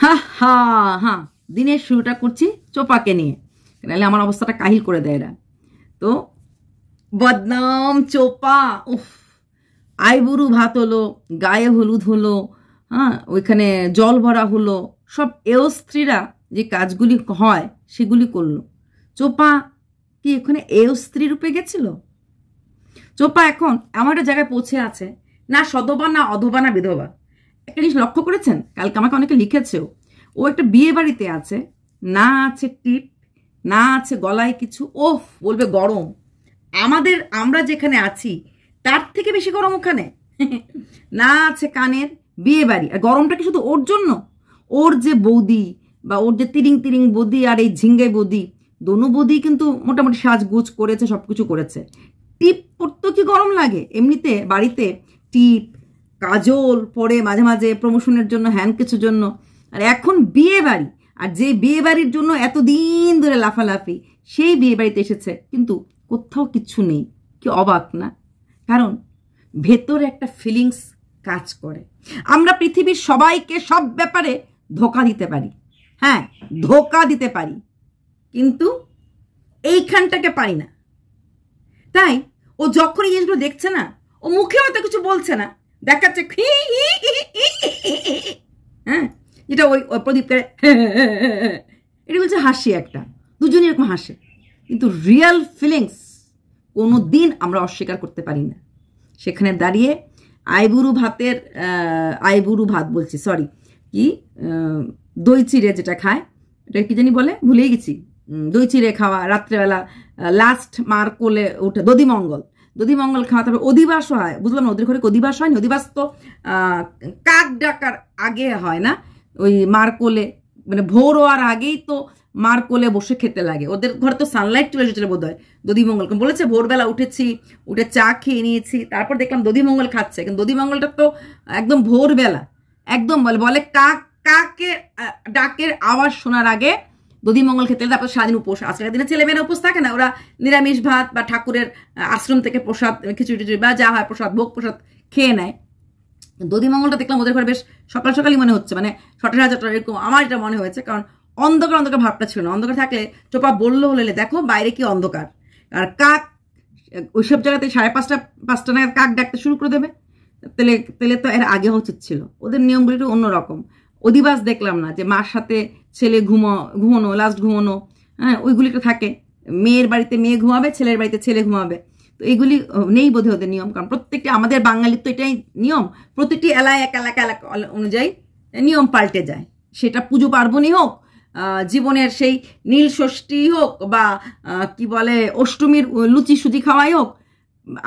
হা হা হা দিনের শুরুটা করছি চোপাকে নিয়ে, নাহলে আমার অবস্থাটা কাহিল করে দেয় এরা। তো বদনাম চোপা, উফ, আইবুড়ু ভাত হলো, গায়ে হলুদ হলো, হ্যাঁ ওইখানে জল ভরা হলো, সব এও স্ত্রীরা যে কাজগুলি হয় সেগুলি করলো। চোপা কি ওখানে এও স্ত্রী রূপে গেছিল? চোপা এখন এমন একটা জায়গায় পৌঁছে আছে, না সধবা না অধবা না বিধবা। একটা জিনিস লক্ষ্য করেছেন, কালকে আমাকে অনেকে লিখেছেও, ও একটা বিয়ে বাড়িতে আছে, না আছে টিপ, না আছে গলায় কিছু, ওফ বলবে গরম। আমরা যেখানে আছি তার থেকে বেশি গরম ওখানে। না আছে কানের, বিয়ে বাড়ি, আর গরমটা কি শুধু ওর জন্য? ওর যে বৌদি বা ওর যে তিরিং তিরিং বৌদি আর এই ঝিঙ্গে বৌদি, দোনো বৌদি কিন্তু মোটামুটি সাজগোজ করেছে, সবকিছু করেছে। টিপ পরতো কি গরম লাগে? এমনিতে বাড়িতে টিপ কাজল পরে মাঝে মাঝে প্রমোশনের জন্য, হ্যান্ড কিছুর জন্য। আর এখন বিয়ে বাড়ি, আর যে বিয়ে বাড়ির জন্য এতদিন ধরে লাফালাফি, সেই বিয়ে বাড়িতে এসেছে কিন্তু কোথাও কিচ্ছু নেই। কি অবাক না? কারণ ভেতরে একটা ফিলিংস কাজ করে। আমরা পৃথিবীর সবাইকে সব ব্যাপারে ধোকা দিতে পারি, হ্যাঁ ধোকা দিতে পারি, কিন্তু এইখানটাকে পারি না। তাই ও যখন এই জিনিসগুলো দেখছে না, ও মুখে হয়তো কিছু বলছে না, দেখাচ্ছে হ্যাঁ, যেটা ওই প্রদীপকে এটা বলছে হাসি, একটা দুজনই এরকম হাসে, কিন্তু রিয়েল ফিলিংস কোনো দিন আমরা অস্বীকার করতে পারি না। সেখানে দাঁড়িয়ে আইবুড়ু ভাত বলছি, সরি, কি দই চিড়ে যেটা খায়, এটা কি জানি বলে, ভুলেই গেছি। দই চিড়ে খাওয়া, রাত্রেবেলা লাস্ট মার কোলে উঠে দধিমঙ্গল খাওয়া, তারপরে অধিবাস হয়। বুঝলাম না ওদের ঘরে অধিবাস হয়নি, অধিবাস তো কাক ডাকার আগে হয় না, ওই মার কোলে, মানে ভোর হওয়ার আগেই তো মার কোলে বসে খেতে লাগে। ওদের ঘরে তো সানলাইট চলে এসেছিল বোধ হয় দধিমঙ্গল, বলেছে ভোরবেলা উঠে চা খেয়ে নিয়েছি, তারপর দেখলাম দধিমঙ্গল খাচ্ছে। কিন্তু দধিমঙ্গলটা তো একদম ভোরবেলা, একদম বলে কাকের ডাকের আওয়াজ শোনার আগে দধিমঙ্গল খেতে, তারপর সারাদিন উপোস। আজকের দিনে ছেলেমেয়েরা উপোস থাকে না, ওরা নিরামিষ ভাত বা ঠাকুরের আশ্রম থেকে প্রসাদ, খিচুড়ি বা যা হয় প্রসাদ, ভোগ প্রসাদ খেয়ে নেয়। দধিমঙ্গলটা দেখলাম ওদের ঘরে বেশ সকাল সকালই মনে হচ্ছে, মানে 6:30 এরকম আমার এটা মনে হয়েছে। কারণ অন্ধকার ভাবটা ছিল না। অন্ধকার থাকলে চোপা বললো হলে দেখো বাইরে কি অন্ধকার, আর কাক ওইসব জায়গাতে 5:30 নাগাদ কাক ডাকতে শুরু করে দেবে, তেলে তো এর আগে উচিত ছিল। ওদের নিয়মগুলি একটু অন্যরকম। অধিবাস দেখলাম না, যে মার সাথে ছেলে ঘুমানো, লাস্ট ঘুমানো, হ্যাঁ ওইগুলিটা থাকে। মেয়ের বাড়িতে মেয়ে ঘুমাবে, ছেলের বাড়িতে ছেলে ঘুমাবে, তো এইগুলি নেই বোধহয় ওদের নিয়ম। কারণ প্রত্যেকটি আমাদের বাঙালির তো এটাই নিয়ম, প্রতিটি এলাকা অনুযায়ী নিয়ম পাল্টে যায়। সেটা পুজো পার্বণই হোক, জীবনের সেই নীল ষষ্ঠী হোক, বা কি বলে অষ্টমীর লুচি সুজি খাওয়াই হোক,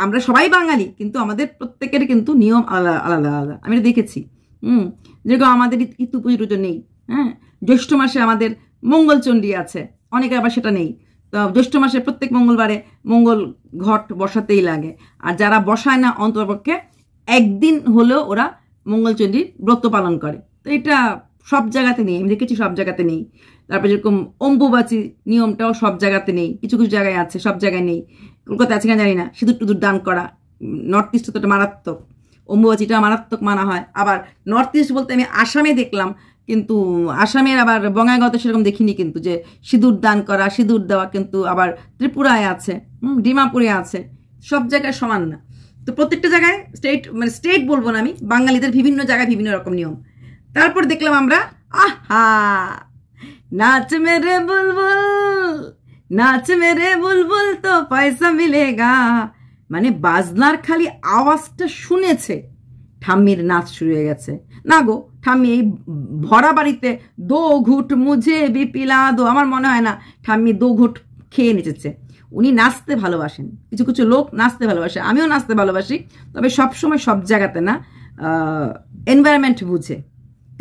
আমরা সবাই বাঙালি, কিন্তু আমাদের প্রত্যেকের কিন্তু নিয়ম আলাদা আলাদা। আমি দেখেছি। যেরকম আমাদের ইতু পুজো নেই, হ্যাঁ জ্যৈষ্ঠ মাসে আমাদের মঙ্গলচণ্ডী আছে, অনেকে আবার সেটা নেই। তো জ্যৈষ্ঠ মাসে প্রত্যেক মঙ্গলবারে মঙ্গল ঘট বসাতেই লাগে, আর যারা বসায় না অন্ততপক্ষে একদিন হলেও ওরা মঙ্গলচণ্ডীর ব্রত পালন করে। তো এটা সব জায়গাতে নেই, আমি দেখেছি সব জায়গাতে নেই। তারপরে যেরকম অম্বুবাচী নিয়মটাও সব জায়গাতে নেই, কিছু কিছু জায়গায় আছে, সব জায়গায় নেই। কলকাতায় আছে কিনা জানি না, সিঁদুর টুদুর দান করা, নর্থ ইস্টে তো এটা মারাত্মক, অম্বুবাচীটা মারাত্মক মানা হয়। আবার নর্থ ইস্ট বলতে আমি আসামে দেখলাম, কিন্তু আসামের আবার বঙ্গাইগাঁওতে সেরকম দেখিনি, কিন্তু যে সিঁদুর দান করা, সিঁদুর দেওয়া কিন্তু আবার ত্রিপুরায় আছে, ডিমাপুরে আছে, সব জায়গায় সমান না। তো প্রত্যেকটা জায়গায় স্টেট বলবো না আমি, বাঙালিদের বিভিন্ন জায়গায় বিভিন্ন রকম নিয়ম। তারপর দেখলাম আমরা আহা নাচ মেরে বুলবুল, নাচ মেরে বুলবুল তো পয়সা মিলেগা, মানে বাজনার খালি আওয়াজটা শুনেছে ঠাম্মির নাচ শুরু হয়ে গেছে। না গো ঠাম্মি এই ভরা বাড়িতে দো ঘুট মুঝে বিপিলা দো, আমার মনে হয় না ঠাম্মি দো ঘুট খেয়ে নেচেছে। উনি নাচতে ভালোবাসেন, কিছু কিছু লোক নাচতে ভালোবাসে, আমিও নাচতে ভালোবাসি, তবে সবসময় সব জায়গাতে না, এনভায়রনমেন্ট বুঝে।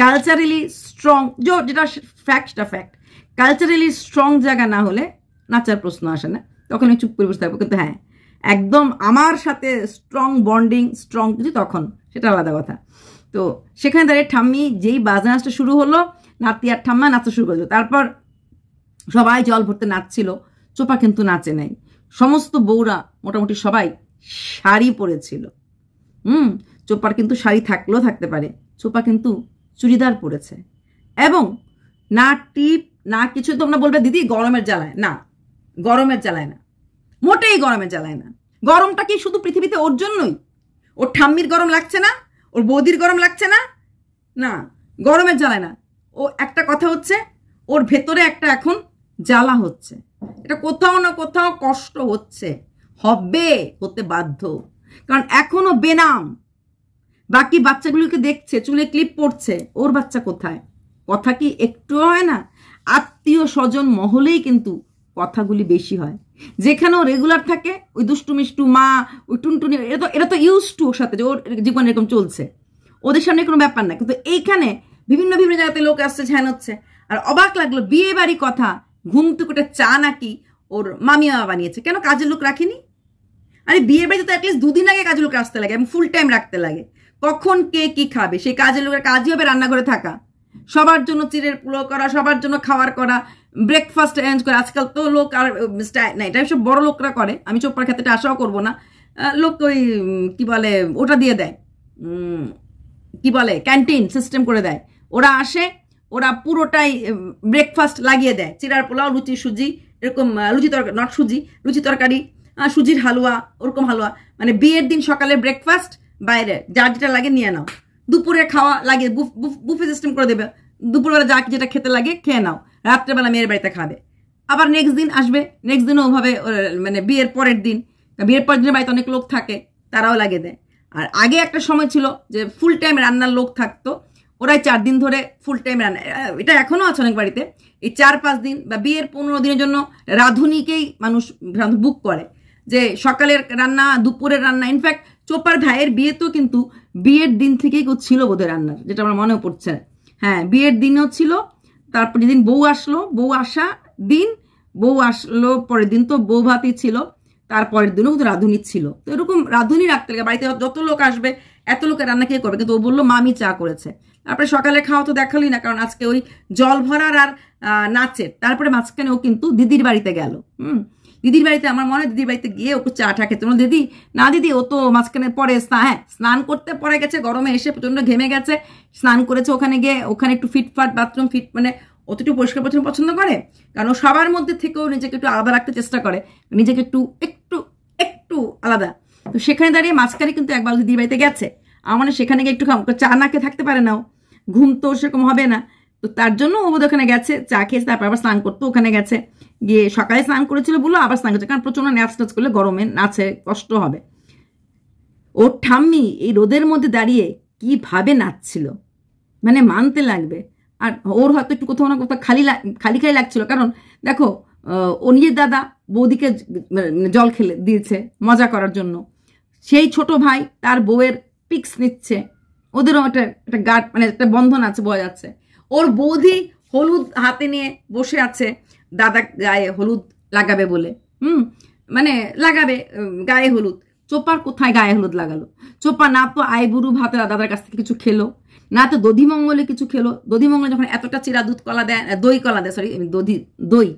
কালচারালি স্ট্রং, যেটা ফ্যাক্ট, কালচারালি স্ট্রং জায়গা না হলে নাচার প্রশ্ন আসে না, তখন আমি চুপ করে বসে থাকবো। কিন্তু হ্যাঁ একদম আমার সাথে স্ট্রং বন্ডিং, স্ট্রং কিছু, তখন সেটা আলাদা কথা। তো সেখানে দাঁড়িয়ে ঠাম্মি যেই বাজনা নাচটা শুরু হলো, নাতি আর ঠাম্মা নাচতে শুরু করলো। তারপর সবাই জল ভরতে নাচছিল, চোপা কিন্তু নাচে নাই। সমস্ত বউরা মোটামুটি সবাই শাড়ি পরেছিল। চোপার কিন্তু শাড়ি থাকলেও থাকতে পারে, চোপা কিন্তু চুড়িদার পরেছে। এবং না টিপ না কিছু। তোমরা বলবে দিদি গরমের জ্বালায় না, গরমের জ্বালায় না, মোটেই গরমের জ্বালায় না। গরমটা কি শুধু পৃথিবীতে ওর জন্যই? ওর ঠাম্মির গরম লাগছে না? ওর বৌদির গরম লাগছে না? না, গরমের জ্বালায় না। ও একটা কথা হচ্ছে, ওর ভেতরে একটা এখন জ্বালা হচ্ছে, এটা কোথাও না কোথাও কষ্ট হচ্ছে, হবে, হতে বাধ্য। কারণ এখনো বেনাম, বাকি বাচ্চাগুলোকে দেখছে, চুলে ক্লিপ পড়ছে, ওর বাচ্চা কোথায়? কথা কি একটু হয় না? আত্মীয় স্বজন মহলেই কিন্তু কথাগুলি বেশি হয়। যেখানেও রেগুলার থাকে ওই দুষ্টু মিষ্টু মা, ওই টুনটুনি, এটা তো ইউজ টু ওর সাথে, যে ওর জীবন এরকম চলছে, ওদের সামনে কোনো ব্যাপার না। কিন্তু এইখানে বিভিন্ন বিভিন্ন জায়গাতে লোক আসছে, ঝ্যান হচ্ছে। আর অবাক লাগলো, বিয়ে বাড়ি কথা, ঘুম থেকে চা নাকি ওর মামিয়া বানিয়েছে। কেন কাজের লোক রাখিনি? আরে বিয়ের বাড়িতে তো অ্যাটলিস্ট 2 দিন আগে কাজের লোক আসতে লাগে এবং ফুল টাইম রাখতে লাগে। কখন কে কি খাবে, সেই কাজের লোকের কাজই হবে রান্নাঘরে থাকা, সবার জন্য চিড়ের পুলো করা, সবার জন্য খাবার করা, ব্রেকফাস্ট অ্যারেঞ্জ করা। আজকাল তো লোক আর না, এটা সব বড় লোকরা করে, আমি চোপার ক্ষেত্রে আশাও করবো না। লোক ওই কি বলে ওটা দিয়ে দেয়, কি বলে ক্যান্টিন সিস্টেম করে দেয়। ওরা আসে, ওরা পুরোটাই ব্রেকফাস্ট লাগিয়ে দেয়, চিড়ার পোলাও, লুচি সুজি, এরকম লুচি তরকারি, নট সুজি, লুচি তরকারি, সুজির হালুয়া, ওরকম হালুয়া। মানে বিয়ের দিন সকালে ব্রেকফাস্ট বাইরে, যার যেটা লাগে নিয়ে নাও, দুপুরে খাওয়া লাগে বুফে সিস্টেম করে দেবে, দুপুরবেলা যা যেটা খেতে লাগে খেয়ে নাও, রাত্রেবেলা মেয়ের বাড়িতে খাবে। আবার নেক্সট দিন আসবে, নেক্সট দিনও ওভাবে, মানে বিয়ের পরের দিন, বিয়ের পরের দিনের বাড়িতে অনেক লোক থাকে, তারাও লাগিয়ে দেয়। আর আগে একটা সময় ছিল যে ফুল টাইম রান্নার লোক থাকতো, ওরাই 4 দিন ধরে ফুল টাইম রান্না, এটা এখনো আছে অনেক বাড়িতে। এই 4-5 দিন বা বিয়ের 15 দিনের জন্য রাঁধুনিকেই মানুষ বুক করে, যে সকালের রান্না, দুপুরের রান্না। ইনফ্যাক্ট চোপার ভাইয়ের বিয়ে তো কিন্তু বিয়ের দিন থেকেই ছিল বোধহয় রান্নার, যেটা আমার মনেও পড়ছে। হ্যাঁ, বিয়ের দিনও ছিল। তারপর যেদিন বউ আসলো, বউ আসা দিন, বউ আসলো পরের দিন তো বউ ভাতই ছিল, তারপরের দিনও কিন্তু রাঁধুনি ছিল। তো এরকম রাঁধুনি রাখতে লাগে বাড়িতে, যত লোক আসবে এত লোকের রান্না কে করবে? কিন্তু ও বললো মামি চা করেছে। তারপরে সকালে খাওয়া তো দেখালি না, কারণ আজকে ওই জল ভরার আর নাচের। তারপরে মাঝখানে ও কিন্তু দিদির বাড়িতে গেল। দিদির বাড়িতে, আমার মনে হয় দিদির বাড়িতে গিয়ে ওকে চাটা খেতে বলল। দিদি না, দিদি ও তো মাঝখানে পরে স্নান করতে পরে গেছে, গরমে এসে প্রচন্ড ঘেমে গেছে, স্নান করেছে ওখানে গিয়ে, ওখানে একটু ফিটফাট বাথরুম ফিট, মানে ও তো একটু পরিষ্কার পরিচ্ছন্ন পছন্দ করে, কারণ ও সবার মধ্যে থেকেও নিজেকে একটু আলাদা রাখতে চেষ্টা করে, নিজেকে একটু একটু একটু আলাদা। তো সেখানে দাঁড়িয়ে মাঝখানে কিন্তু একবার দিদির বাড়িতে গেছে, আমার মানে সেখানে গিয়ে একটু চা না খেয়ে থাকতে পারে না, ঘুম তো সেরকম হবে না। তো তার জন্য ও ওখানে গেছে, চা খেয়েছে, তারপর আবার স্নান করতো ওখানে গেছে, গিয়ে সকালে স্নান করেছিল বললো আবার স্নান করছে, কারণ প্রচন্ড নাচ করলে গরমে নাচে কষ্ট হবে। ওর ঠাম্মি এই রোদের মধ্যে দাঁড়িয়ে কিভাবে নাচছিল, মানে মানতে লাগবে। আর ওর হয়তো একটু কোথাও না কোথাও খালি খালি লাগছিল, কারণ দেখো ও নিজের দাদা বৌদিকে জল খেলে দিয়েছে মজা করার জন্য, সেই ছোট ভাই তার বউয়ের পিক্স নিচ্ছে, ওদেরও একটা গাঢ় মানে একটা বন্ধন আছে, বোঝা যাচ্ছে। ওর বৌদি হলুদ হাতে নিয়ে বসে আছে, দাদা গায়ে হলুদ লাগাবে বলে, মানে লাগাবে গায়ে হলুদ। চোপার কোথায় গায়ে হলুদ লাগালো? চোপা না তো আইবুড়ু ভাতে দাদার কাছ থেকে কিছু খেলো, না তো দধিমঙ্গলে কিছু খেলো। দধিমঙ্গলে যখন এতটা চিরা দুধ কলা দেয়, দই কলা দেয়, সরি দই,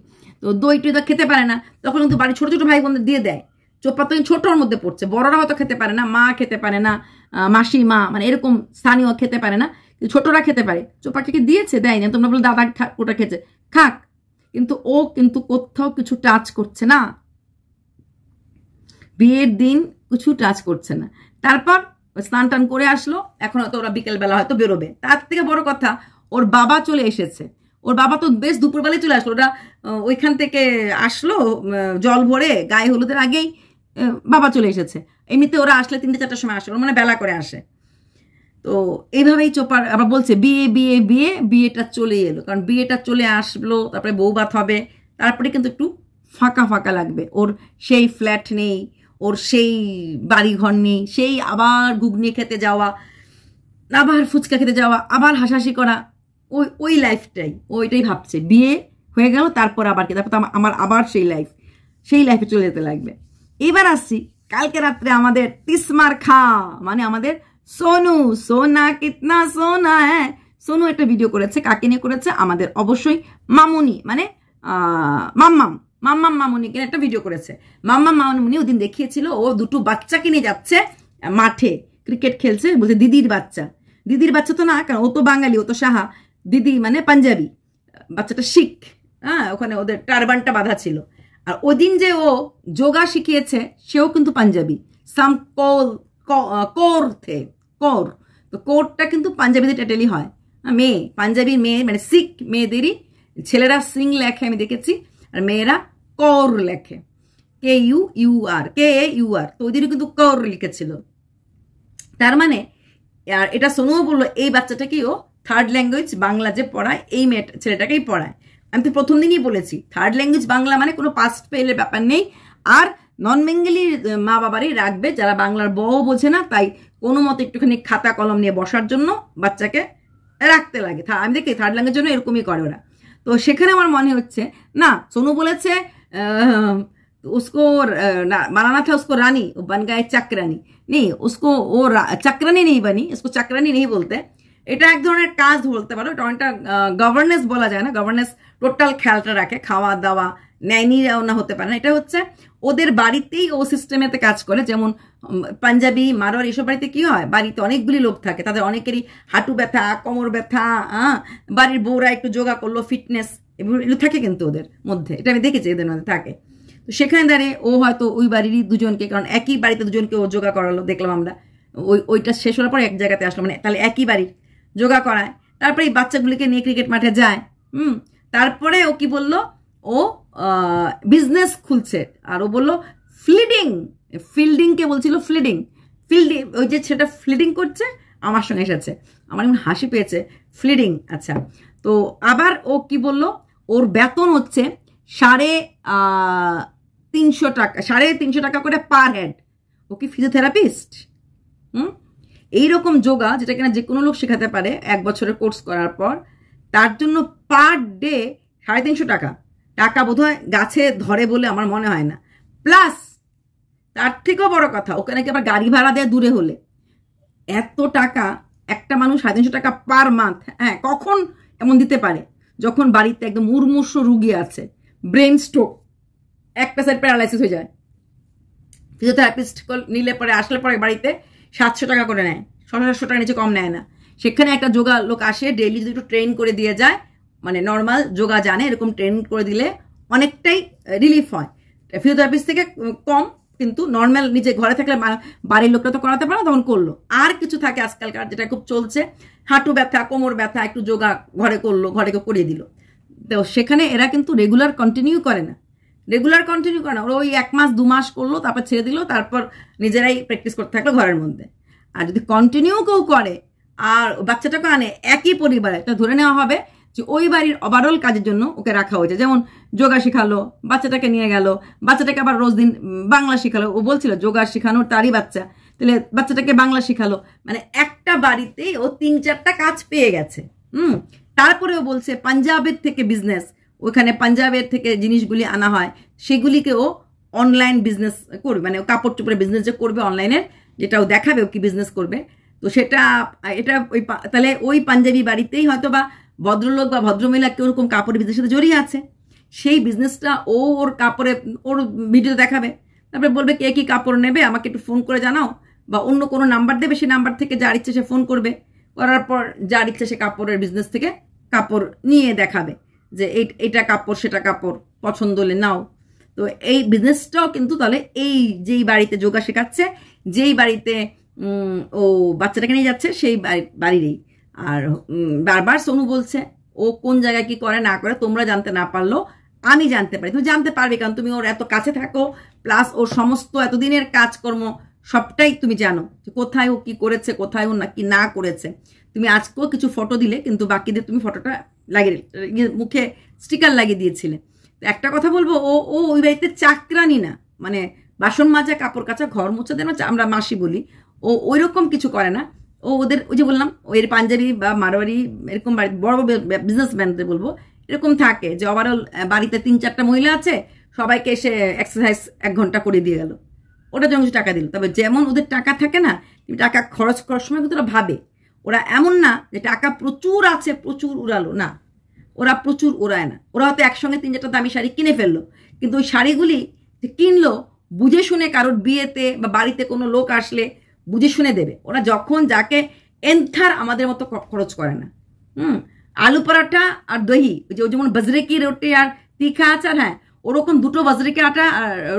তো দইটি তো খেতে পারে না, তখন কিন্তু বাড়ির ছোট ছোট ভাই বোনদের দিয়ে দেয়। চোপা তো ছোটোর মধ্যে পড়ছে, বড়রা হয়তো খেতে পারে না, মা খেতে পারে না, মাসি মা মানে এরকম স্থানীয় খেতে পারে না, ছোটরা খেতে পারে। চোপাকে কি দিয়েছে? দেয় না। তোমরা বলে দাদা ওটা খেয়েছে, খাক, কিন্তু ও কিন্তু কোথাও কিছু টাচ করছে না, বিয়ের দিন কিছু টাচ করছে না। তারপর স্নান টান করে আসলো, এখন হয়তো ওরা বিকেলবেলা হয়তো বেরোবে। তার থেকে বড় কথা ওর বাবা চলে এসেছে, ওর বাবা তো বেশ দুপুরবেলায় চলে আসলো, ওরা ওইখান থেকে আসলো জল ভরে গায়ে হলুদের আগেই বাবা চলে এসেছে। এমনিতে ওরা আসলে 3-4টার সময় আসে, ওর মানে বেলা করে আসে। তো এইভাবেই চোপার আবার বলছে বিয়ে বিয়ে বিয়ে, বিয়েটা চলে এলো, কারণ বিয়েটা চলে আসলো, তারপরে বৌভাত হবে, তারপরে কিন্তু একটু ফাঁকা ফাঁকা লাগবে। ওর সেই ফ্ল্যাট নেই, ওর সেই বাড়িঘর নেই, সেই আবার ঘুগনি খেতে যাওয়া, আবার ফুচকা খেতে যাওয়া, আবার হাসাহাসি করা, ওই লাইফটাই ওইটাই ভাবছে। বিয়ে হয়ে গেল, তারপর আবার কি, তারপর আমার আবার সেই লাইফে চলে যেতে লাগবে। এবার আসছি কালকে রাত্রে আমাদের তিসমার খা, মানে আমাদের সোনু, সোনা কিতনা সোনা হ্যাঁ, সোনু একটা ভিডিও করেছে। কাকে নিয়ে করেছে? আমাদের অবশ্যই মামুনি, মানে মাম্মাম মামুনিকে একটা ভিডিও করেছে। মাম্মাম মামুনি ওদিন দেখিয়েছিল ও দুটো বাচ্চাকে নিয়ে যাচ্ছে মাঠে ক্রিকেট খেলছে, বলছে দিদির বাচ্চা তো না, কারণ ও তো বাঙালি, ও তো সাহা, দিদি মানে পাঞ্জাবি, বাচ্চাটা শিখ, হ্যাঁ, ওখানে ওদের টারবানটা বাঁধা ছিল। আর ওই দিন যে ও যোগা শিখিয়েছে সেও কিন্তু পাঞ্জাবি, সাম কোর থে, কোর। তো কোরটা কিন্তু পাঞ্জাবিদের টেটেলি হয়, মেয়ে, পাঞ্জাবি মেয়ে মানে শিখ মেয়েদেরই, ছেলেরা সিং লেখে আমি দেখেছি, আর মেয়েরা কৌর লেখে, KUUR, KAUR। তো ওইদিনও কিন্তু কৌর লিখেছিল। তার মানে আর এটা সোনুও বললো এই বাচ্চাটাকেই ও থার্ড ল্যাঙ্গুয়েজ বাংলা যে পড়ায় এই ছেলেটাকেই পড়ায়। আমি তো প্রথম দিনই বলেছি থার্ড ল্যাঙ্গুয়েজ বাংলা মানে কোনো পাস্ট ফেলের ব্যাপার নেই। আর নন বেঙ্গলি মা বাবারই রাখবে যারা বাংলার বও বোঝে না, তাই কোনো মতো একটুখানি খাতা কলম নিয়ে বসার জন্য বাচ্চাকে রাখতে লাগে। আমি দেখি থার্ড ল্যাঙ্গুয়েজের জন্য এরকমই করে ওরা। তো সেখানে আমার মনে হচ্ছে না, সোনু বলেছে उसको बनाना था उसको रानी, वो बन गए चक्रानी। नहीं, उसको वो चक्रानी नहीं बनी, उसको चक्रानी नहीं बोलते। এটা এক ধরনের কাজ বলতে পারো, এটা অনেকটা গভর্নেন্স বলা যায় না, গভর্নেন্স টোটাল খেয়ালটা রাখে, খাওয়া দাওয়া ন্যায়নিরাও না হতে পারে না। এটা হচ্ছে ওদের বাড়িতেই ও সিস্টেমেতে কাজ করে। যেমন পাঞ্জাবি, মারোয়ারি এসব বাড়িতে কি হয়, বাড়িতে অনেকগুলি লোক থাকে, তাদের অনেকেরই হাঁটু ব্যথা, কোমর ব্যথা, বাড়ির বউরা একটু যোগা করলো, ফিটনেস এগুলো থাকে কিন্তু ওদের মধ্যে, এটা আমি দেখেছি এদের মধ্যে থাকে। তো সেখানে দাঁড়িয়ে ও হয়তো ওই বাড়িরই দুজনকে, কারণ একই বাড়িতে দুজনকে ও যোগা করালো দেখলাম আমরা, ওইটা শেষ হওয়ার পর এক জায়গাতে আসলো, মানে তাহলে একই বাড়ির যোগা করায়। তারপরে এই বাচ্চাগুলিকে নিয়ে ক্রিকেট মাঠে যায়। তারপরে ও কি বললো, ও বিজনেস খুলছে, আর ও বললো ফিল্ডিংকে বলছিল ফিল্ডিং, ওই যে সেটা ফিল্ডিং করছে আমার সঙ্গে এসেছে, আমার এমন হাসি পেয়েছে, ফিল্ডিং। আচ্ছা, তো আবার ও কি বললো, ওর বেতন হচ্ছে 350 টাকা, 350 টাকা করে পার হেড। ও কি ফিজিওথেরাপিস্ট? এইরকম যোগা যেটা কিনা যে কোনো লোক শেখাতে পারে 1 বছরের কোর্স করার পর, তার জন্য পার ডে 350 টাকা। টাকা বোধহয় গাছে ধরে বলে আমার মনে হয় না। প্লাস তার থেকেও বড় কথা, ওখানে কি আবার গাড়ি ভাড়া দেয় দূরে হলে। এত টাকা একটা মানুষ 350 টাকা পার মান্থ, হ্যাঁ, কখন এমন দিতে পারে যখন বাড়িতে একদম মুর্মূর্ষ রুগী আছে, ব্রেন স্ট্রোক, একটা সাইড প্যারালাইসিস হয়ে যায়। ফিজিওথেরাপিস্ট নিলে পরে আসলে পরে বাড়িতে 700 টাকা করে নেয়, 700 টাকার নিচে কম নেয় না। সেখানে একটা যোগা লোক আসে, ডেইলি যদি একটু ট্রেন করে দিয়ে যায়, মানে নর্মাল যোগা জানে এরকম ট্রেন করে দিলে অনেকটাই রিলিফ হয়। ফিজিওথেরাপিস্ট থেকে কম, কিন্তু নর্মাল নিজে ঘরে থাকলে বাড়ির লোকটা তো করাতে পারে, তখন করলো। আর কিছু থাকে আজকালকার যেটা খুব চলছে, হাঁটু ব্যথা, কোমর ব্যথা, একটু যোগা ঘরে করলো, ঘরে করিয়ে দিল। তো সেখানে এরা কিন্তু রেগুলার কন্টিনিউ করে না, ওরা ওই 1 মাস 2 মাস করলো, তারপর ছেড়ে দিল, তারপর নিজেরাই প্র্যাকটিস করতে থাকলো ঘরের মধ্যে। আর যদি কন্টিনিউ কেউ করে আর বাচ্চাটাকে আনে একই পরিবারে, তা ধরে নেওয়া হবে যে ওই বাড়ির ওভারঅল কাজের জন্য ওকে রাখা হয়েছে। যেমন যোগা শেখালো, বাচ্চাটাকে নিয়ে গেল, বাচ্চাটাকে আবার রোজ দিন বাংলা শেখালো। ও বলছিল যোগা শেখানোর তারই বাচ্চা, তাহলে বাচ্চাটাকে বাংলা শেখালো, মানে একটা বাড়িতেই ও 3-4টা কাজ পেয়ে গেছে। তারপরে ও বলছে পাঞ্জাবের থেকে বিজনেস, ওখানে পাঞ্জাবের থেকে জিনিসগুলি আনা হয়, সেগুলিকে ও অনলাইন বিজনেস করবে, মানে কাপড় চোপড়ের বিজনেস যে করবে অনলাইনের, যেটা ও দেখাবে ও কি বিজনেস করবে। তো সেটা এটা ওই তাহলে ওই পাঞ্জাবি বাড়িতেই হয়তো বা ভদ্রলোক বা ভদ্রমহিলা কেউ ওরকম কাপড়ের বিজনেসের সাথে জড়িয়ে আছে, সেই বিজনেসটা ও ওর কাপড়ে ওর ভিডিও দেখাবে, তারপরে বলবে কে কি কাপড় নেবে আমাকে একটু ফোন করে জানাও, বা অন্য কোনো নাম্বার দেবে, সেই নাম্বার থেকে যার ইচ্ছে সে ফোন করবে, করার পর যার ইচ্ছে সে কাপড়ের বিজনেস থেকে কাপড় নিয়ে দেখাবে যে এইটা কাপড় সেটা কাপড়, পছন্দ হলে নাও। তো এই বিজনেসটাও কিন্তু তাহলে এই যেই বাড়িতে যোগা শেখাচ্ছে, যেই বাড়িতে ও বাচ্চাটাকে নিয়ে যাচ্ছে, সেই বাড়িরই। আর বারবার সোনু বলছে ও কোন জায়গায় কি করে না করে তোমরা জানতে না পারলো আমি জানতে পারি। তুমি জানতে পারবে কারণ তুমি ওর এত কাছে থাকো, প্লাস ওর সমস্ত এতদিনের কাজকর্ম সবটাই তুমি জানো যে কোথায় ও কি করেছে, কোথায় ও না কি না করেছে। তুমি আজকেও কিছু ফটো দিলে, কিন্তু বাকিদের তুমি ফটোটা লাগিয়ে মুখে স্টিকার লাগিয়ে দিয়েছিলে। একটা কথা বলবো, ও ওই বাড়িতে চাকরানি না, মানে বাসন মাজা, কাপড় কাচা, ঘর মোছাদের আমরা মাসি বলি, ও ওই রকম কিছু করে না। ও ওদের ওই যে বললাম ওই পাঞ্জাবি বা মারোয়ারি এরকম বড় বিজনেসম্যানদের বলবো এরকম থাকে যে ওভারঅল বাড়িতে 3-4টা মহিলা আছে, সবাইকে এসে এক্সারসাইজ 1 ঘন্টা করে দিয়ে গেল, ওটা জন্য টাকা দিল। তবে যেমন ওদের টাকা থাকে না, টাকা খরচ করার সময় কিন্তু ওরা ভাবে, ওরা এমন না যে টাকা প্রচুর আছে প্রচুর উড়ালো, না, ওরা প্রচুর উড়ায় না। ওরা হয়তো একসঙ্গে 3-4টা দামি শাড়ি কিনে ফেললো, কিন্তু ওই শাড়িগুলি কিনলো বুঝে শুনে, কারোর বিয়েতে বা বাড়িতে কোনো লোক আসলে বুঝে শুনে দেবে। ওরা যখন যাকে এন্থার আমাদের মতো খরচ করে না। আলু পরাঠা আর দহি, ও যেমন বাজরে কি রুটি আর তিখা আচার, হ্যাঁ ওরকম দুটো বাজরে কি আটা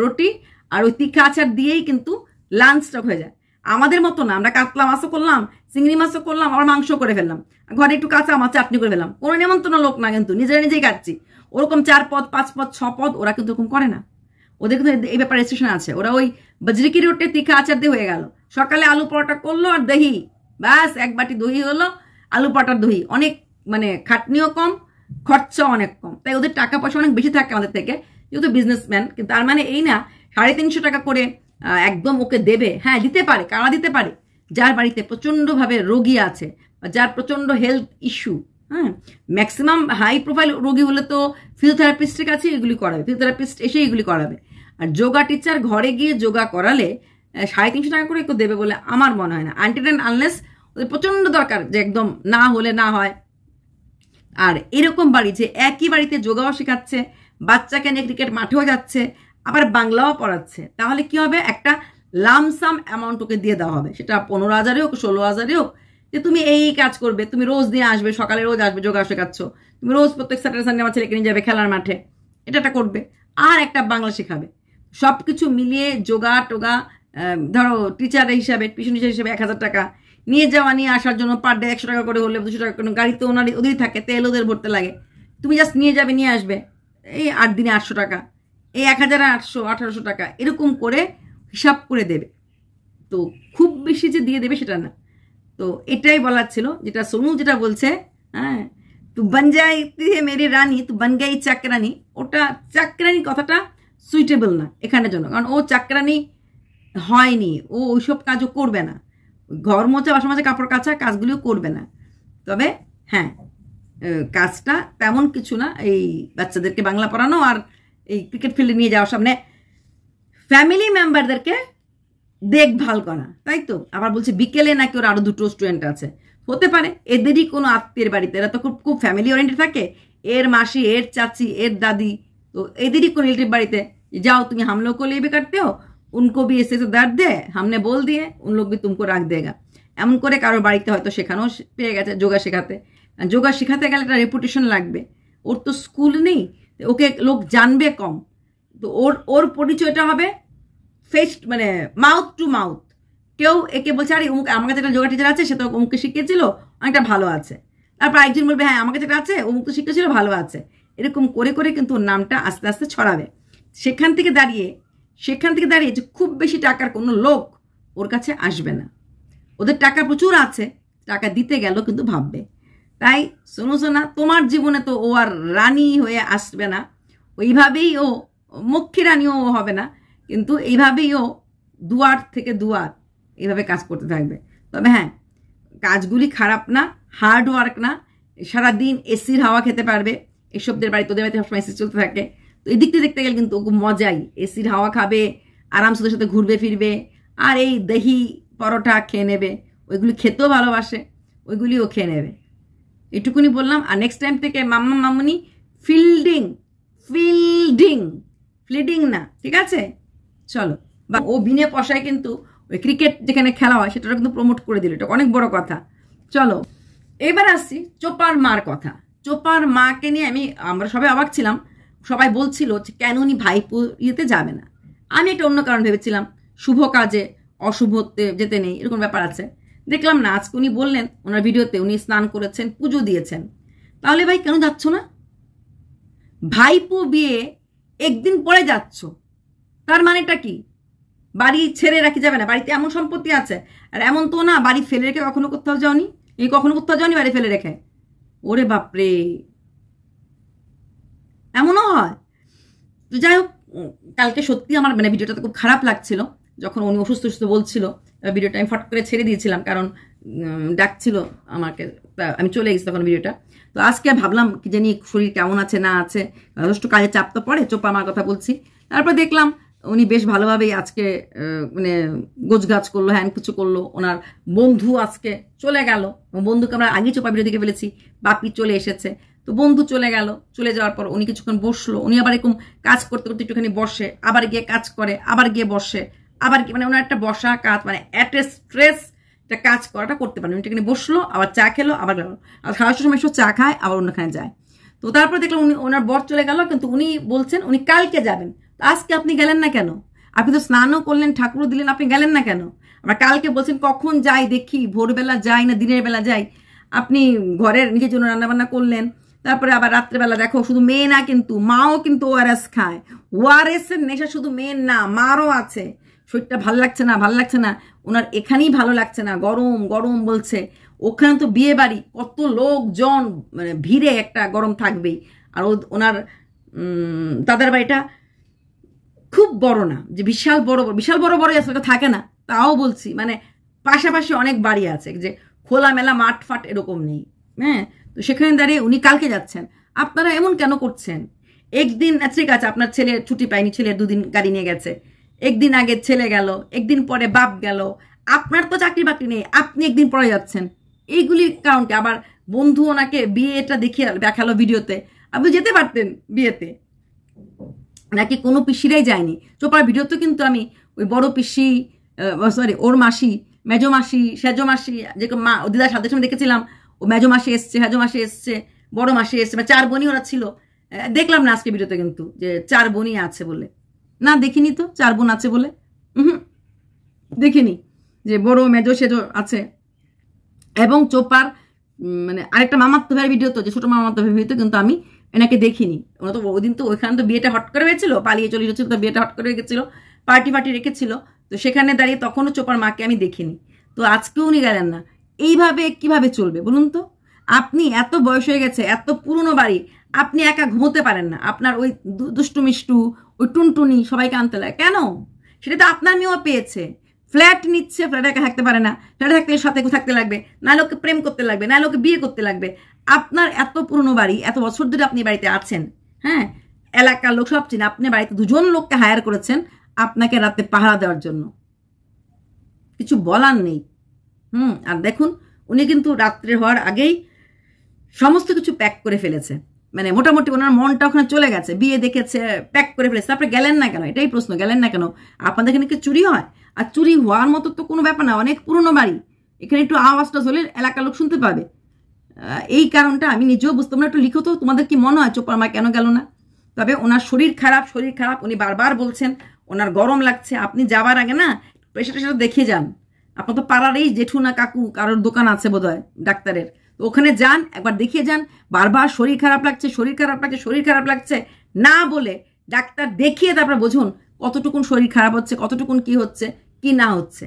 রুটি আর ওই তিখা আচার দিয়েই কিন্তু লাঞ্চটা হয়ে যায়। আমাদের মতো না, আমরা কাতলা মাছও করলাম, চিংড়ি মাছও করলাম, আবার মাংস করে ফেললাম, ঘরে একটু কাঁচা মাছ চাটনি করে ফেললাম, কোনো নেমন্তন্ন লোক না, কিন্তু নিজেরা নিজেই খাচ্ছি। ওরকম 4 পদ 5 পদ 6 পদ ওরা কিন্তু ওরকম করে না। ওদের কিন্তু এই ব্যাপারে রেস্ট্রিকশন আছে। ওরা ওই বাজরে কি রুটি তিখা আচার দিয়ে হয়ে গেল। সকালে আলু পরোটা করলো আর দহি, ব্যাস 1 বাটি দহি হলো, আলু পরোটার দহি। অনেক মানে খাটনিও কম, খরচাও অনেক কম, তাই ওদের টাকা পয়সা অনেক বেশি থাকে আমাদের থেকে, যেহেতু বিজনেসম্যান। কিন্তু তার মানে এই না 350 টাকা করে একদম ওকে দেবে। হ্যাঁ দিতে পারে, কারা দিতে পারে? যার বাড়িতে প্রচণ্ডভাবে রোগী আছে, যার প্রচণ্ড হেলথ ইস্যু। হ্যাঁ, ম্যাক্সিমাম হাই প্রোফাইল রোগী হলে তো ফিজিওথেরাপিস্টের কাছে এগুলি করাবে, ফিজিওথেরাপিস্ট এসে এগুলি করাবে। আর যোগা টিচার ঘরে গিয়ে যোগা করালে 350 টাকা করে কেউ দেবে বলে আমার মনে হয় না, আনটিল অ্যান্ড আনলেস ওদের প্রচণ্ড দরকার যে একদম না হলে না হয়। আর এরকম বাড়ি যে একই বাড়িতে যোগাও শেখাচ্ছে, বাচ্চাকে নিয়ে ক্রিকেট মাঠেও যাচ্ছে, আবার বাংলাও পড়াচ্ছে, তাহলে কি হবে? একটা লামসাম অ্যামাউন্ট ওকে দিয়ে দেওয়া হবে, সেটা 15,000 হোক 16,000 হোক, যে তুমি এই কাজ করবে, তুমি রোজ দিয়ে আসবে, সকালে রোজ আসবে, যোগা শেখাচ্ছ, তুমি রোজ প্রত্যেক স্যাটারডে সানডে আমার ছেলেকে নিয়ে যাবে খেলার মাঠে, এটা করবে, আর একটা বাংলা শেখাবে। সব কিছু মিলিয়ে যোগা টোগা, ধরো টিচার হিসাবে, টিউশন টিচার হিসাবে 1000 টাকা, নিয়ে যাওয়া নিয়ে আসার জন্য পার ডে 100 টাকা করে হলে 200 টাকা করে, গাড়িতে ওদেরই থাকে, তেল ওদের ভরতে লাগে, তুমি জাস্ট নিয়ে যাবে নিয়ে আসবে, এই 8 দিনে 800 টাকা, এই 1800 1800 টাকা এরকম করে হিসাব করে দেবে। তো খুব বেশি যে দিয়ে দেবে সেটা না। তো এটাই বলার ছিল, যেটা সোনু যেটা বলছে, হ্যাঁ তু বন যাই মেরি রানী, তু বন গাই চাকরানি, ওটা চাকরানি কথাটা সুইটেবল না এখানের জন্য, কারণ ও চাকরানি হয়নি, ও ওইসব কাজও করবে না, ঘর মোছা বাসন মাজা কাপড় কাচা কাজগুলিও করবে না। তবে হ্যাঁ কাজটা তেমন কিছু না, এই বাচ্চাদেরকে বাংলা পড়ানো আর এই ক্রিকেট ফিল্ডে নিয়ে যাওয়ার সামনে ফ্যামিলি মেম্বারদেরকে দেখভাল করা, তাই তো। আবার বলছে বিকেলে নাকি ওর আরো 2টো স্টুডেন্ট আছে, হতে পারে এদেরই কোনো আত্মীয়ের বাড়িতে, এরা তো খুব ফ্যামিলি ওরিয়েন্টেড থাকে, এর মাসি এর চাচি এর দাদি, তো এদেরই কোনো রিলেটিভ বাড়িতে যাও তুমি, हम लोग को ले भी करते हो, उनको भी ऐसे तो दर्द है, हमने बोल दिए, उन लोग भी तुमको रख देगा, এমন করে কারোর বাড়িতে হয়তো শেখানো পেয়ে গেছে যোগা শেখাতে। যোগা শেখাতে গেলে একটা রেপুটেশন লাগবে, ওর তো স্কুল নেই, ওকে লোক জানবে কম, তো ওর পরিচয়টা হবে ফেস মানে মাউথ টু মাউথ। কেউ একে বলছে আরে আমার কাছে একটা যোগা টিচার আছে, সে তো অমুককে শিখিয়েছিল, অনেকটা ভালো আছে, তারপর একজন বলবে হ্যাঁ আমার কাছে একটা আছে, অমুক তো শিখেছিল ভালো আছে, এরকম করে করে কিন্তু ওর নামটা আস্তে আস্তে ছড়াবে। সেখান থেকে দাঁড়িয়ে যে খুব বেশি টাকার কোনো লোক ওর কাছে আসবে না, ওদের টাকা প্রচুর আছে, টাকা দিতে গেল কিন্তু ভাববে। তাই শোনো শোনা, তোমার জীবনে তো ও আর রানী হয়ে আসবে না, ওইভাবেই ও মুখ্যী রানীও হবে না, কিন্তু এইভাবেই ও দুয়ার থেকে দুয়ার এইভাবে কাজ করতে থাকবে। তবে হ্যাঁ কাজগুলি খারাপ না, হার্ড ওয়ার্ক না, সারাদিন এসির হাওয়া খেতে পারবে, এসবদের বাড়ি তোদের বাড়িতে সবসময় এসি চলতে থাকে, তো এই দিকটা দেখতে গেলে কিন্তু খুব মজাই, এসির হাওয়া খাবে, আরামসে ওদের সাথে ঘুরবে ফিরবে, আর এই দহি পরোটা খেয়ে নেবে, ওইগুলি খেতেও ভালোবাসে, ওইগুলিও খেয়ে নেবে। এটুকুনি বললাম। আর নেক্সট টাইম থেকে মাম্মা মামুনি ফিল্ডিং না, ঠিক আছে? চলো, বা ও বিনে পয়সায় কিন্তু ওই ক্রিকেট যেখানে খেলা হয় সেটাও কিন্তু প্রমোট করে দিল, এটা অনেক বড় কথা। চলো এবার আসছি চোপার মার কথা। চোপার মাকে নিয়ে আমরা সবাই অবাক ছিলাম, সবাই বলছিল যে কেন উনি ভাইপো ইয়েতে যাবে না। আমি একটা অন্য কারণ ভেবেছিলাম, শুভ কাজে অশুভতে যেতে নেই, এরকম ব্যাপার আছে। দেখলাম না, আজকে উনি বললেন ওনার ভিডিওতে উনি স্নান করেছেন, পুজো দিয়েছেন, তাহলে ভাই কেন যাচ্ছ না? ভাইপো বিয়ে একদিন পরে যাচ্ছ, তার মানেটা কি? বাড়ি ছেড়ে রাখি যাবে না? বাড়িতে এমন সম্পত্তি আছে, আর এমন তো না বাড়ি ফেলে রেখে কখনো কোথাও যাওনি, কখনো কোথাও যাওনি বাড়ি ফেলে রেখে। ওরে বাপরে, এমনও হয়? তো যাই হোক, কালকে সত্যি আমার ভিডিওটাতে খুব খারাপ লাগছিল, যখন উনি অসুস্থ বলছিল, ভিডিওটা আমি ফট করে ছেড়ে দিয়েছিলাম, কারণ ডাকছিল আমাকে, আমি চলে গেছি তখন ভিডিওটা। তো আজকে ভাবলাম কি জানি শরীর কেমন আছে না আছে, যথেষ্ট কাজে চাপ তো পড়ে, চোপা আমার কথা বলছি। তারপর দেখলাম উনি বেশ ভালোভাবেই আজকে গোছগাছ করলো, হ্যান কিছু করলো। ওনার বন্ধু আজকে চলে গেল, বন্ধুকে আমরা আগে চোপা ভিডিও দেখে ফেলেছি, বাপি চলে এসেছে, তো বন্ধু চলে গেল, চলে যাওয়ার পর উনি কিছুক্ষণ বসলো, উনি আবার এরকম কাজ করতে করতে একটুখানি বসে, আবার গিয়ে কাজ করে, আবার গিয়ে বসে, আবার কি ওনার একটা বসা কাজ, এট এ স্ট্রেস এটা কাজ করাটা করতে পারেন। উনি এখানে বসলো, আবার চা খেলো, আবার গেল, আর খাওয়ার সময় চা খায়, আবার অন্যখানে যায়। তো তারপর দেখলাম উনি ওনার বর চলে গেল, কিন্তু উনি বলছেন উনি কালকে যাবেন। তো আজকে আপনি গেলেন না কেন? আপনি তো স্নানও করলেন, ঠাকুরও দিলেন, আপনি গেলেন না কেন? আবার কালকে বলছেন কখন যাই দেখি, ভোরবেলা যাই না দিনের বেলা যাই। আপনি ঘরের নিজের জন্য রান্নাবান্না করলেন, তারপরে আবার রাত্রেবেলা দেখো, শুধু মেয়ে না কিন্তু মাও কিন্তু ওআরএস খায়। ওআরএস এর নেশা শুধু মেয়ের না, মারও আছে। শরীরটা ভালো লাগছে না, ভালো লাগছে না, ওনার এখানেই ভালো লাগছে না, গরম গরম বলছে। ওখানে তো বিয়ে বাড়ি, কত লোকজন, মানে ভিড়ে একটা গরম থাকবেই। আর ওনার তাদের বাড়িটা খুব বড় না, যে বিশাল বড় বড় আসলে থাকে না, তাও বলছি, মানে পাশাপাশি অনেক বাড়ি আছে, যে খোলামেলা মাঠ ফাট এরকম নেই। হ্যাঁ, তো সেখানে দাঁড়িয়ে উনি কালকে যাচ্ছেন, আপনারা এমন কেন করছেন? একদিন ঠিক আছে, আপনার ছেলে ছুটি পায়নি, ছেলে 2 দিন গাড়ি নিয়ে গেছে, একদিন আগে ছেলে গেল, একদিন পরে বাপ গেল, আপনার তো চাকরি বাকরি নেই, আপনি একদিন পরে যাচ্ছেন। এইগুলির কারণকে আবার বন্ধু ওনাকে বিয়েটা দেখিয়ে দেখালো ভিডিওতে, আপনি যেতে পারতেন বিয়েতে, নাকি কোনো পিসিরাই যায়নি। চোপার ভিডিওতে কিন্তু আমি ওই বড় পিসি, সরি ওর মাসি, মেজো মাসি, সেজো মাসি, যে মা দিদার সাথে সময় দেখেছিলাম, ও মেজো মাসি এসছে, হেজো মাসি এসছে, বড় মাসি এসছে, 4 বোনই ওরা ছিল। দেখলাম না আজকে ভিডিওতে কিন্তু যে 4 বোনই আছে বলে, না দেখিনি তো 4 বোন আছে বলে, দেখিনি যে বড় মেজো সেজো আছে। এবং চোপার মানে আরেকটা মামাত্ম ভাইয়ের ভিডিও, তো যে ছোট মামাত্ম ভাইয়ের ভিডিও, কিন্তু আমি এনাকে দেখিনি। ওরা তো ওই দিন তো ওইখানে তো বিয়েটা হট করে হয়েছিল, পালিয়ে চলে গেছিল, তো বিয়েটা হট করে গেছিল, পার্টি রেখেছিল, তো সেখানে দাঁড়িয়ে তখনও চোপার মাকে আমি দেখিনি। তো আজকেও উনি গেলেন না। এইভাবে কিভাবে চলবে বলুন তো? আপনি এত বয়স হয়ে গেছে, এত পুরনো বাড়ি, আপনি একা ঘুমোতে পারেন না, আপনার ওই দুষ্টু মিষ্টু, ওই টুনটুনি সবাইকে আনতে লাগে কেন? সেটা তো আপনার মেয়েও পেয়েছে, ফ্ল্যাট নিচ্ছে, ফ্ল্যাটে একা থাকতে পারে না, ফ্ল্যাটে থাকলে সাথে থাকতে লাগবে, না লোকে প্রেম করতে লাগবে, না লোকে বিয়ে করতে লাগবে। আপনার এত পুরনো বাড়ি, এত বছর ধরে আপনি বাড়িতে আছেন, হ্যাঁ, এলাকার লোক সব চিনে, আপনি বাড়িতে 2 জন লোককে হায়ার করেছেন আপনাকে রাতে পাহারা দেওয়ার জন্য, কিছু বলার নেই। আর দেখুন উনি কিন্তু রাত্রে হওয়ার আগেই সমস্ত কিছু প্যাক করে ফেলেছে, মানে মোটামুটি ওনার মনটা ওখানে চলে গেছে, বিয়ে দেখেছে, প্যাক করে ফেলেছে। তারপরে গেলেন না কেন? এটাই প্রশ্ন, গেলেন না কেন? আপনাদের এখানে কি চুরি হয়? আর চুরি হওয়ার মতো তো কোনো ব্যাপার না, অনেক পুরনো বাড়ি, এখানে একটু আওয়াজটা হলে এলাকার লোক শুনতে পাবে। এই কারণটা আমি নিজেও বুঝতে পারি। একটু লিখো তো, তোমাদের কি মনে হয় চোপার মা কেন গেল না? তবে ওনার শরীর খারাপ, উনি বারবার বলছেন ওনার গরম লাগছে। আপনি যাবার আগে না প্রেশারটা দেখিয়ে যান। আপনার তো পাড়ারই জেঠু না কাকু কারোর দোকান আছে বোধহয় ডাক্তারের, তো ওখানে যান, একবার দেখিয়ে যান। বারবার শরীর খারাপ লাগছে না বলে ডাক্তার দেখিয়ে তারপর বুঝুন কতটুকুন শরীর খারাপ হচ্ছে, কতটুকুন কি হচ্ছে কি না হচ্ছে।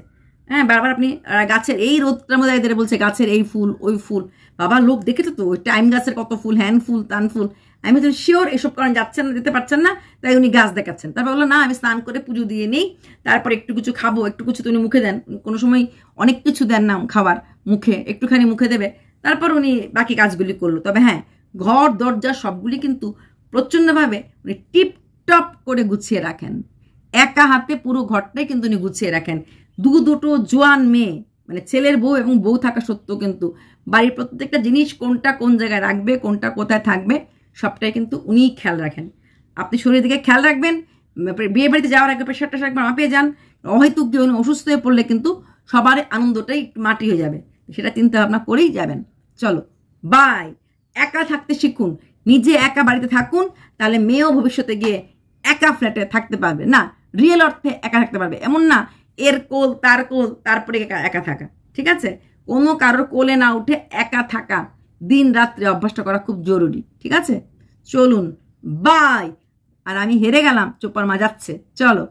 হ্যাঁ, বারবার আপনি গাছের এই রোদটার মধ্যে এদের বলছে গাছের এই ফুল ওই ফুল, বাবা লোক দেখেছো তো ওই টাইম গাছের কত ফুল, হ্যান ফুল তান ফুল। আমি তো শিওর এসব কারণ যাচ্ছেন না, যেতে পারছেন না, তাই উনি গাছ দেখাচ্ছেন। তারপর বললো না আমি স্নান করে পুজো দিয়ে নেই, তারপর একটু কিছু খাবো, একটু কিছু তো উনি মুখে দেন, কোনো সময় অনেক কিছু দেন না খাবার, মুখে একটুখানি মুখে দেবে, তারপর উনি বাকি কাজগুলি করলো। তবে হ্যাঁ, ঘর দরজা সবগুলি কিন্তু প্রচণ্ডভাবে উনি টিপটপ করে গুছিয়ে রাখেন, একা হাতে পুরো ঘরটাই কিন্তু উনি গুছিয়ে রাখেন। দুটো জোয়ান মেয়ে, মানে ছেলের বউ এবং বউ থাকা সত্ত্বেও কিন্তু বাড়ির প্রত্যেকটা জিনিস কোনটা কোন জায়গায় রাখবে, কোনটা কোথায় থাকবে, সবটাই কিন্তু উনিই খেয়াল রাখেন। আপনি শরীরের দিকে খেয়াল রাখবেন, বিয়ে বাড়িতে যাওয়ার আগে প্রেশারটা একবার মাপিয়ে যান। হয়তো কেউ অসুস্থ হয়ে পড়লে কিন্তু সবার আনন্দটাই মাটি হয়ে যাবে, সেটা চিন্তা ভাবনা করেই যাবেন। চলো বাই। একা থাকতে শিখুন, নিজে একা বাড়িতে থাকুন, তাহলে মেয়েও ভবিষ্যতে গিয়ে একা ফ্ল্যাটে থাকতে পারবে না, রিয়েল অর্থে একা থাকতে পারবে। এমন না এর কোল তার কোল তারপরে একা থাকা, ঠিক আছে? কোনো কারোর কোলে না উঠে একা থাকা, দিন রাত্রে অভ্যাসটা করা খুব জরুরি, ঠিক আছে? চলুন বাই। আর আমি হেরে গেলাম, চোপার মা যাচ্ছে, চলো।